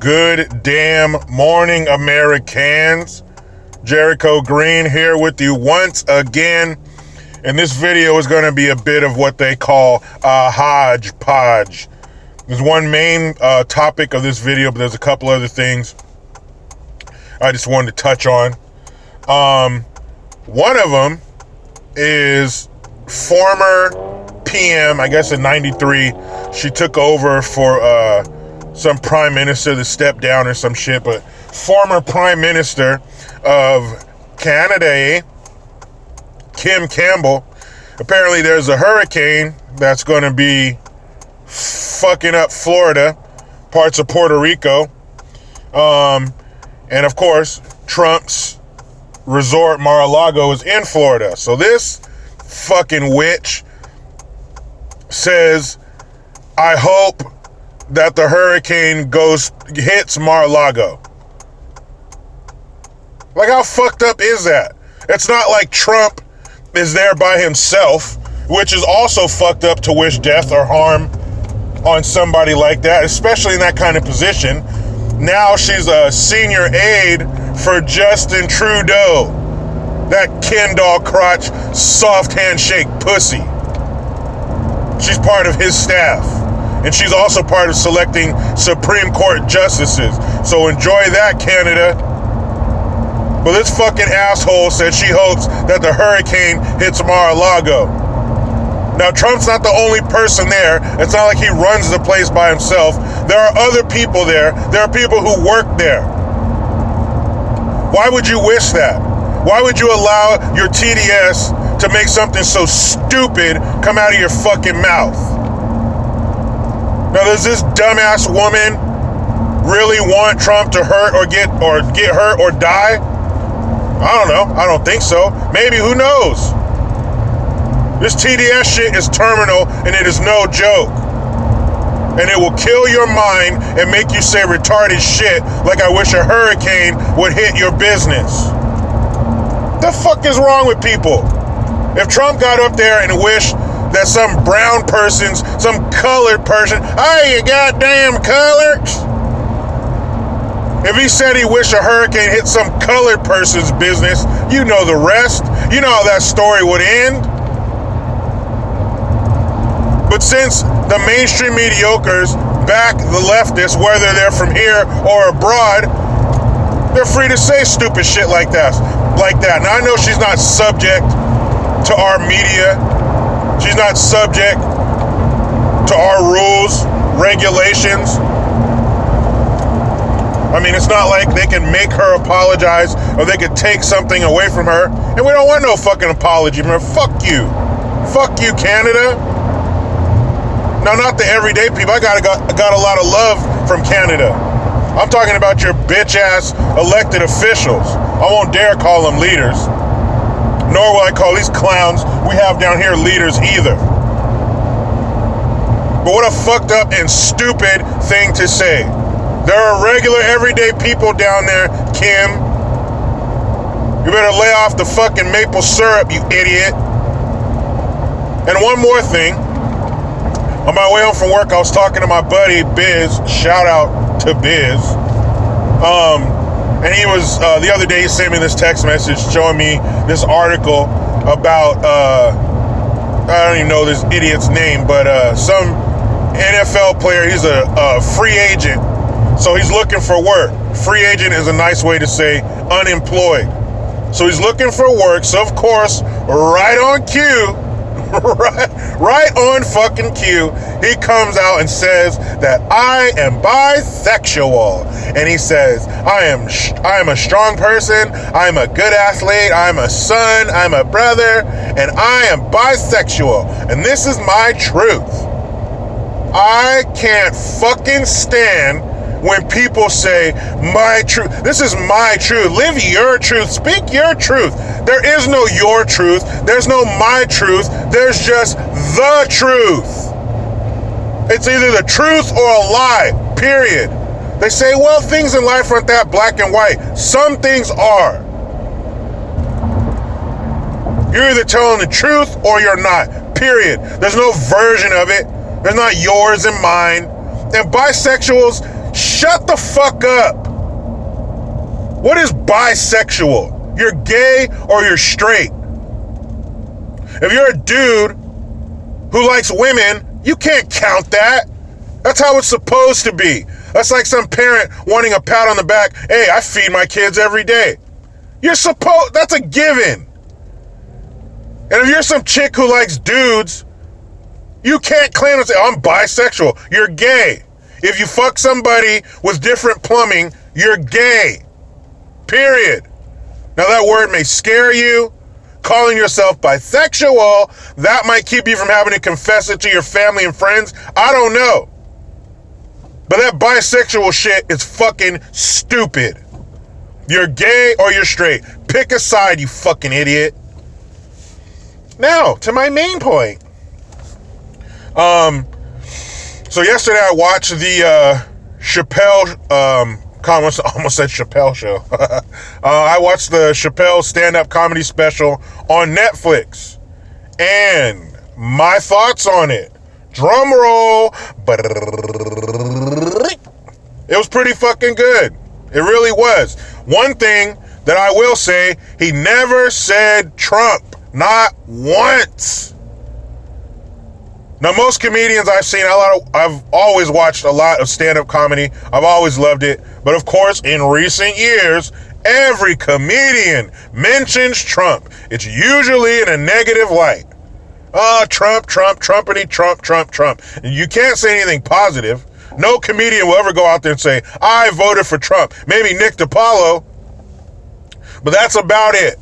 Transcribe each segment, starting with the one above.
Good damn morning, Americans. Jericho Green here with you once again. And this video is going to be a bit of what they call a hodgepodge. There's one main topic of this video, but there's a couple other things I just wanted to touch on. One of them is former PM, I guess in 93, she took over for some prime minister that stepped down or some shit, but former prime minister of Canada, Kim Campbell, apparently there's a hurricane that's going to be fucking up Florida, parts of Puerto Rico, and of course, Trump's resort Mar-a-Lago is in Florida. So this fucking witch says, I hope that the hurricane hits Mar-a-Lago. Like, how fucked up is that? It's not like Trump is there by himself, which is also fucked up to wish death or harm on somebody like that, especially in that kind of position. Now she's a senior aide for Justin Trudeau, that Ken doll crotch, soft handshake pussy. She's part of his staff, and she's also part of selecting Supreme Court justices. So enjoy that, Canada. But this fucking asshole said she hopes that the hurricane hits Mar-a-Lago. Now, Trump's not the only person there. It's not like he runs the place by himself. There are other people there. There are people who work there. Why would you wish that? Why would you allow your TDS to make something so stupid come out of your fucking mouth? Now, does this dumbass woman really want Trump to get hurt or die? I don't know. I don't think so. Maybe, who knows? This TDS shit is terminal, and it is no joke. And it will kill your mind and make you say retarded shit like, I wish a hurricane would hit your business. The fuck is wrong with people? If Trump got up there and wished that some brown person's, some colored person, hey, you goddamn coloreds. If he said he wished a hurricane hit some colored person's business, you know the rest. You know how that story would end. But since the mainstream mediocres back the leftists, whether they're from here or abroad, they're free to say stupid shit like that. Now, I know she's not subject to our media. She's not subject to our rules, regulations. I mean, it's not like they can make her apologize or they could take something away from her. And we don't want no fucking apology, man. Fuck you. Fuck you, Canada. No, not the everyday people. I got a lot of love from Canada. I'm talking about your bitch-ass elected officials. I won't dare call them leaders. Nor will I call these clowns we have down here leaders either. But what a fucked up and stupid thing to say. There are regular, everyday people down there, Kim. You better lay off the fucking maple syrup, you idiot. And one more thing. On my way home from work, I was talking to my buddy, Biz. Shout out to Biz. And he was, the other day, he sent me this text message showing me this article about, I don't even know this idiot's name, but some NFL player, he's a free agent. So he's looking for work. Free agent is a nice way to say unemployed. So he's looking for work. So of course, right on cue, right on fucking cue, he comes out and says that I am bisexual. And he says, I am a strong person. I'm a good athlete. I'm a son. I'm a brother. And I am bisexual. And this is my truth. I can't fucking stand when people say, my truth. This is my truth. Live your truth. Speak your truth. There is no your truth. There's no my truth. There's just the truth. It's either the truth or a lie, period. They say, well, things in life aren't that black and white. Some things are. You're either telling the truth or you're not, period. There's no version of it. There's not yours and mine. And bisexuals, Shut the fuck up. What is bisexual? You're gay or you're straight. If you're a dude who likes women, you can't count that. That's how it's supposed to be. That's like some parent wanting a pat on the back. Hey, I feed my kids every day. That's a given. And if you're some chick who likes dudes, you can't claim to say, I'm bisexual. You're gay. If you fuck somebody with different plumbing, you're gay. Period. Now that word may scare you. Calling yourself bisexual, that might keep you from having to confess it to your family and friends. I don't know. But that bisexual shit is fucking stupid. You're gay or you're straight. Pick a side, you fucking idiot. Now, to my main point. So yesterday I watched the Chappelle, almost said Chappelle show. I watched the Chappelle stand-up comedy special on Netflix. And my thoughts on it. Drum roll. It was pretty fucking good. It really was. One thing that I will say, he never said Trump. Not once. Now, most comedians I've seen, I've always watched a lot of stand-up comedy. I've always loved it. But of course, in recent years, every comedian mentions Trump. It's usually in a negative light. Oh, Trump, Trumpity, Trump. And you can't say anything positive. No comedian will ever go out there and say, I voted for Trump. Maybe Nick DiPaolo. But that's about it.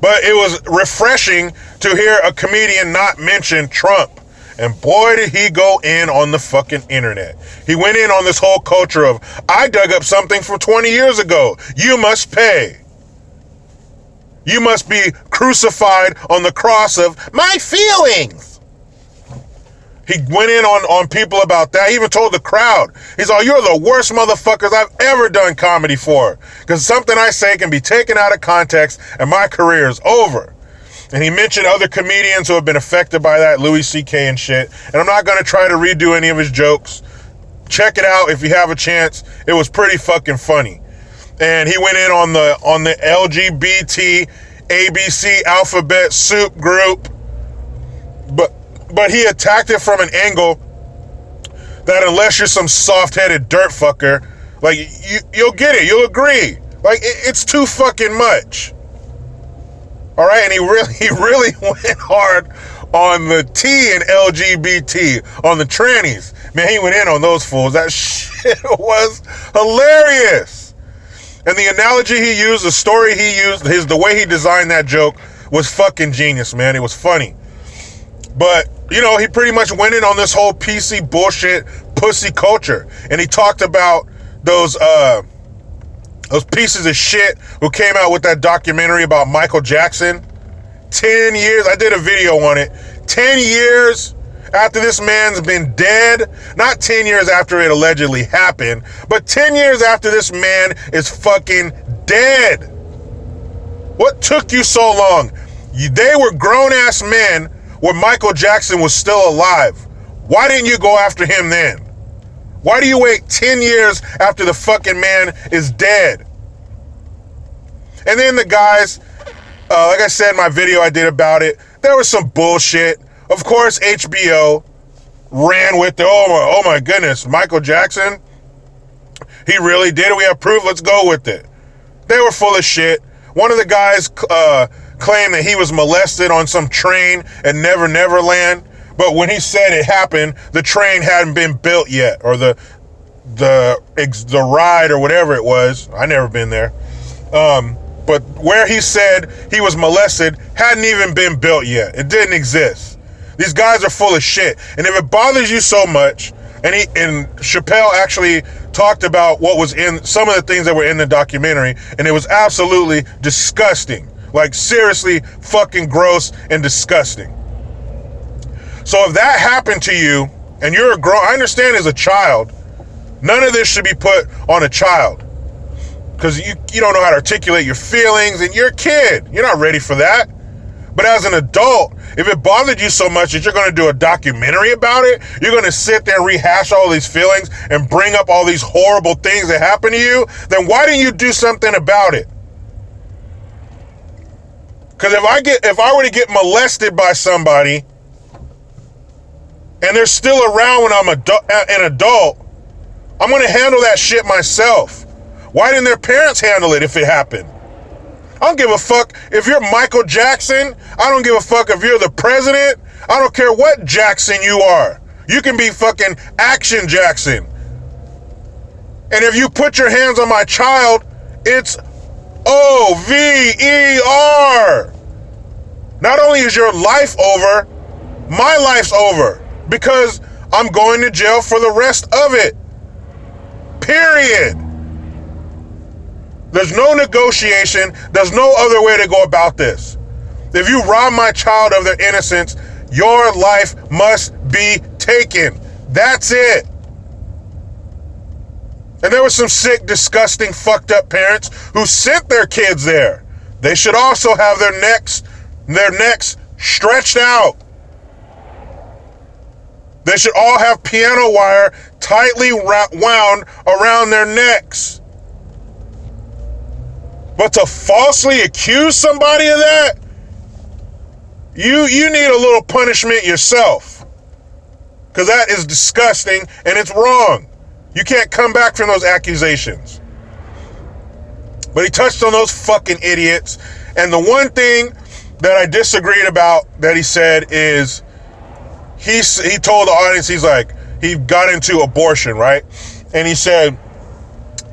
But it was refreshing to hear a comedian not mention Trump. And boy, did he go in on the fucking internet. He went in on this whole culture of, I dug up something from 20 years ago. You must pay. You must be crucified on the cross of my feelings. He went in on people about that. He even told the crowd, he's all, you're the worst motherfuckers I've ever done comedy for. Because something I say can be taken out of context and my career is over. And he mentioned other comedians who have been affected by that, Louis C.K. and shit. And I'm not going to try to redo any of his jokes. Check it out if you have a chance. It was pretty fucking funny. And he went in on the LGBT ABC alphabet soup group. But he attacked it from an angle that unless you're some soft-headed dirt fucker, like you'll get it, you'll agree. Like it's too fucking much. All right, and he really went hard on the T in LGBT, on the trannies. Man, he went in on those fools. That shit was hilarious. And the analogy he used, the story he used, the way he designed that joke was fucking genius, man. It was funny. But, you know, he pretty much went in on this whole PC bullshit, pussy culture. And he talked about those pieces of shit who came out with that documentary about Michael Jackson. 10 years, I did a video on it. 10 years after this man's been dead. Not 10 years after it allegedly happened, but 10 years after this man is fucking dead. What took you so long? They were grown-ass men when Michael Jackson was still alive. Why didn't you go after him then? Why do you wait 10 years after the fucking man is dead? And then the guys, like I said in my video I did about it, there was some bullshit. Of course, HBO ran with the, oh my goodness, Michael Jackson, he really did it. We have proof. Let's go with it. They were full of shit. One of the guys claimed that he was molested on some train at Never Never Land. But when he said it happened, the train hadn't been built yet, or the ride or whatever it was. I never been there. But where he said he was molested hadn't even been built yet. It didn't exist. These guys are full of shit. And if it bothers you so much, and Chappelle actually talked about what was in some of the things that were in the documentary, and it was absolutely disgusting. Like seriously fucking gross and disgusting. So if that happened to you, and you're a grown, I understand as a child, none of this should be put on a child. Because you don't know how to articulate your feelings, and you're a kid. You're not ready for that. But as an adult, if it bothered you so much that you're going to do a documentary about it, you're going to sit there and rehash all these feelings and bring up all these horrible things that happened to you, then why didn't you do something about it? Because if I were to get molested by somebody and they're still around when I'm an adult, I'm going to handle that shit myself. Why didn't their parents handle it if it happened? I don't give a fuck if you're Michael Jackson. I don't give a fuck if you're the president. I don't care what Jackson you are. You can be fucking Action Jackson. And if you put your hands on my child, it's OVER. Not only is your life over, my life's over because I'm going to jail for the rest of it. Period. There's no negotiation. There's no other way to go about this. If you rob my child of their innocence, your life must be taken. That's it. And there were some sick, disgusting, fucked up parents who sent their kids there. They should also have their necks stretched out. They should all have piano wire tightly wound around their necks. But to falsely accuse somebody of that, you need a little punishment yourself. Because that is disgusting and it's wrong. You can't come back from those accusations. But he touched on those fucking idiots. And the one thing that I disagreed about that he said is he told the audience, he's like, he got into abortion, right? And he said,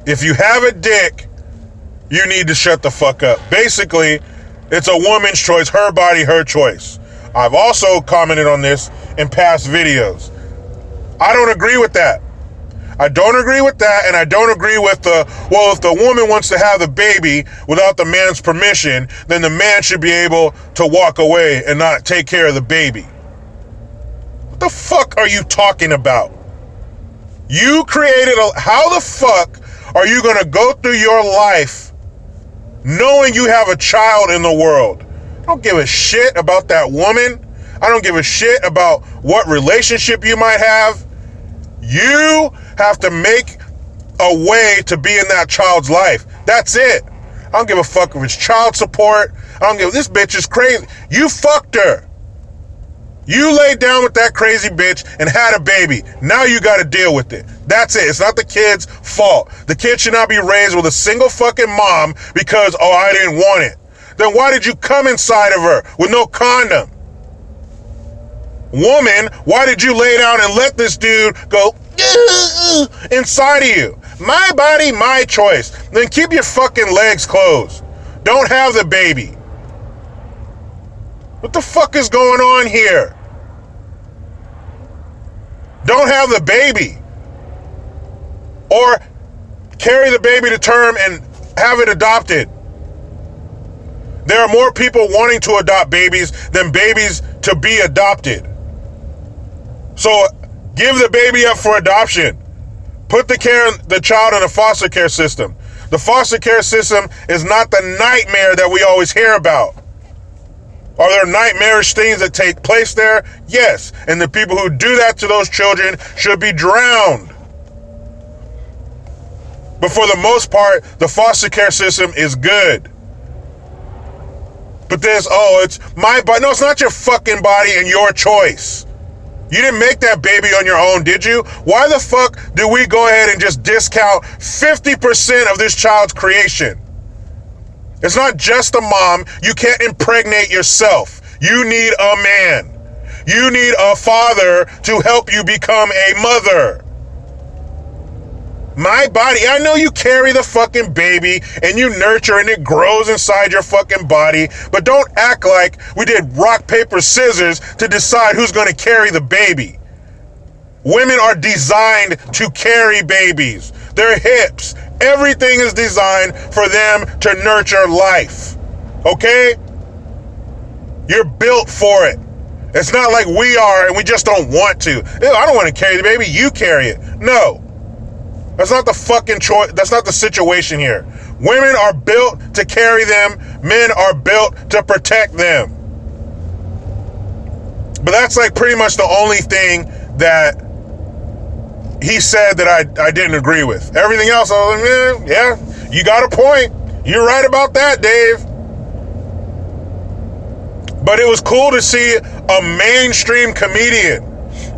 if you have a dick, you need to shut the fuck up. Basically, it's a woman's choice, her body, her choice. I've also commented on this in past videos. I don't agree with that. I don't agree with that, and I don't agree with if the woman wants to have the baby without the man's permission, then the man should be able to walk away and not take care of the baby. What the fuck are you talking about? You created how the fuck are you going to go through your life knowing you have a child in the world? I don't give a shit about that woman. I don't give a shit about what relationship you might have. You have to make a way to be in that child's life. That's it. I don't give a fuck if it's child support. This bitch is crazy. You fucked her. You laid down with that crazy bitch and had a baby. Now you got to deal with it. That's it. It's not the kid's fault. The kid should not be raised with a single fucking mom because, I didn't want it. Then why did you come inside of her with no condom? Woman, why did you lay down and let this dude go inside of you? My body, my choice. Then keep your fucking legs closed. Don't have the baby. What the fuck is going on here? Don't have the baby. Or carry the baby to term and have it adopted. There are more people wanting to adopt babies than babies to be adopted. So give the baby up for adoption. Put the child in a foster care system. The foster care system is not the nightmare that we always hear about. Are there nightmarish things that take place there? Yes. And the people who do that to those children should be drowned. But for the most part, the foster care system is good. But it's my body. No, it's not your fucking body and your choice. You didn't make that baby on your own, did you? Why the fuck do we go ahead and just discount 50% of this child's creation? It's not just a mom. You can't impregnate yourself. You need a man. You need a father to help you become a mother. My body, I know you carry the fucking baby and you nurture and it grows inside your fucking body, but don't act like we did rock, paper, scissors to decide who's going to carry the baby. Women are designed to carry babies. Their hips, everything is designed for them to nurture life. Okay? You're built for it. It's not like we are and we just don't want to. I don't want to carry the baby, you carry it. No. That's not the fucking choice. That's not the situation here. Women are built to carry them. Men are built to protect them. But that's like pretty much the only thing that he said that I didn't agree with. Everything else, I was like, yeah, you got a point. You're right about that, Dave. But it was cool to see a mainstream comedian,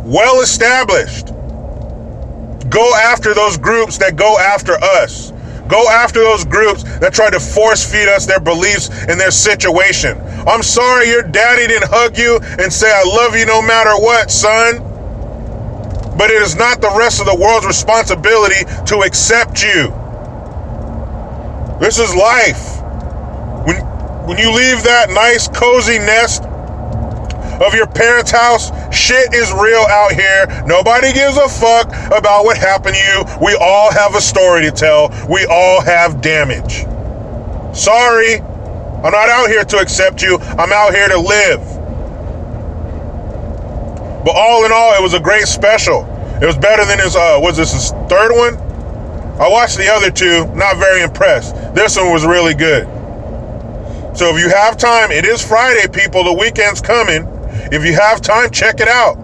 well established, go after those groups that go after us. Go after those groups that try to force feed us their beliefs and their situation. I'm sorry your daddy didn't hug you and say, I love you no matter what, son. But it is not the rest of the world's responsibility to accept you. This is life. When you leave that nice, cozy nest of your parents' house, shit is real out here. Nobody gives a fuck about what happened to you. We all have a story to tell. We all have damage. Sorry, I'm not out here to accept you. I'm out here to live. But all in all, it was a great special. It was better than his, was this his third one? I watched the other two, not very impressed. This one was really good. So if you have time, it is Friday, people. The weekend's coming. If you have time, check it out.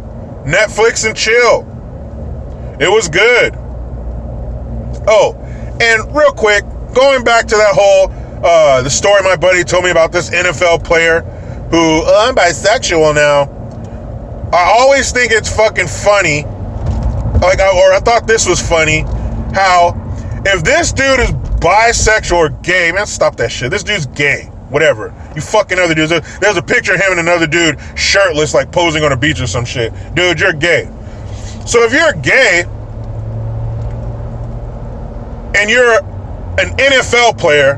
Netflix and chill. It was good. Oh, and real quick, going back to that whole, the story my buddy told me about this NFL player who, I'm bisexual now. I always think it's fucking funny, I thought this was funny, how if this dude is bisexual or gay, man, stop that shit. This dude's gay. Whatever. You fucking other dudes. There's a picture of him and another dude shirtless, like posing on a beach or some shit. Dude, you're gay. So if you're gay and you're an NFL player,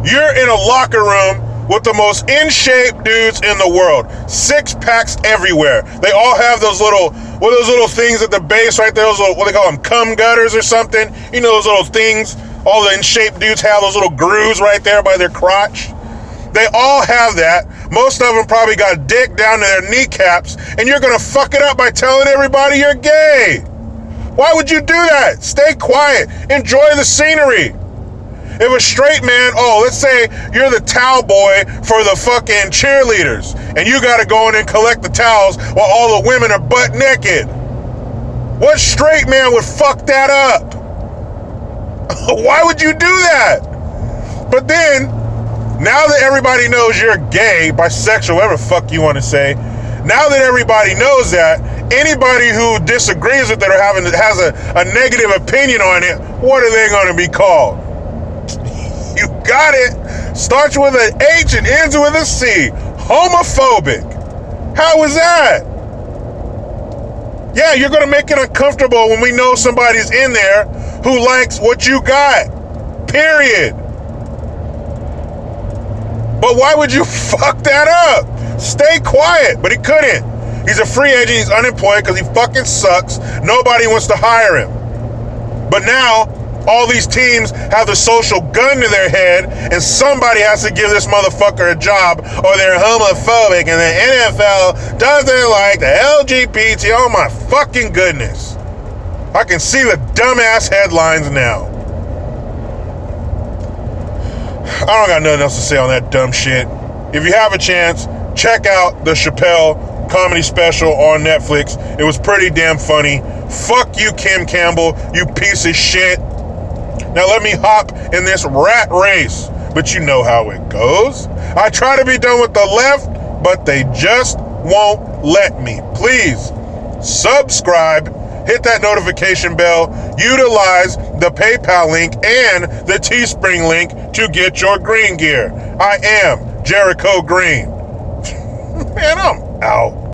you're in a locker room with the most in shape dudes in the world. Six packs everywhere. They all have those little things at the base right there. Those little, what they call them, cum gutters or something. You know those little things. All the in shape dudes have those little grooves right there by their crotch. They all have that. Most of them probably got dick down to their kneecaps, and you're gonna fuck it up by telling everybody you're gay. Why would you do that? Stay quiet. Enjoy the scenery. If a straight man, let's say you're the towel boy for the fucking cheerleaders, and you gotta go in and collect the towels while all the women are butt naked. What straight man would fuck that up? Why would you do that? But then, now that everybody knows you're gay, bisexual, whatever the fuck you want to say, now that everybody knows that, anybody who disagrees with it or has a negative opinion on it, what are they going to be called? You got it. Starts with an H and ends with a C. Homophobic. How is that? Yeah, you're going to make it uncomfortable when we know somebody's in there who likes what you got. Period. But why would you fuck that up? Stay quiet. But he couldn't. He's a free agent. He's unemployed because he fucking sucks. Nobody wants to hire him. But now, all these teams have the social gun to their head, and somebody has to give this motherfucker a job, or they're homophobic, and the NFL doesn't like the LGBT. Oh my fucking goodness. I can see the dumbass headlines now. I don't got nothing else to say on that dumb shit. If you have a chance, check out the Chappelle comedy special on Netflix. It was pretty damn funny. Fuck you, Kim Campbell, you piece of shit. Now let me hop in this rat race, but you know how it goes. I try to be done with the left, but they just won't let me. Please subscribe, hit that notification bell, utilize the PayPal link and the Teespring link to get your green gear. I am Jericho Green. Man, I'm out.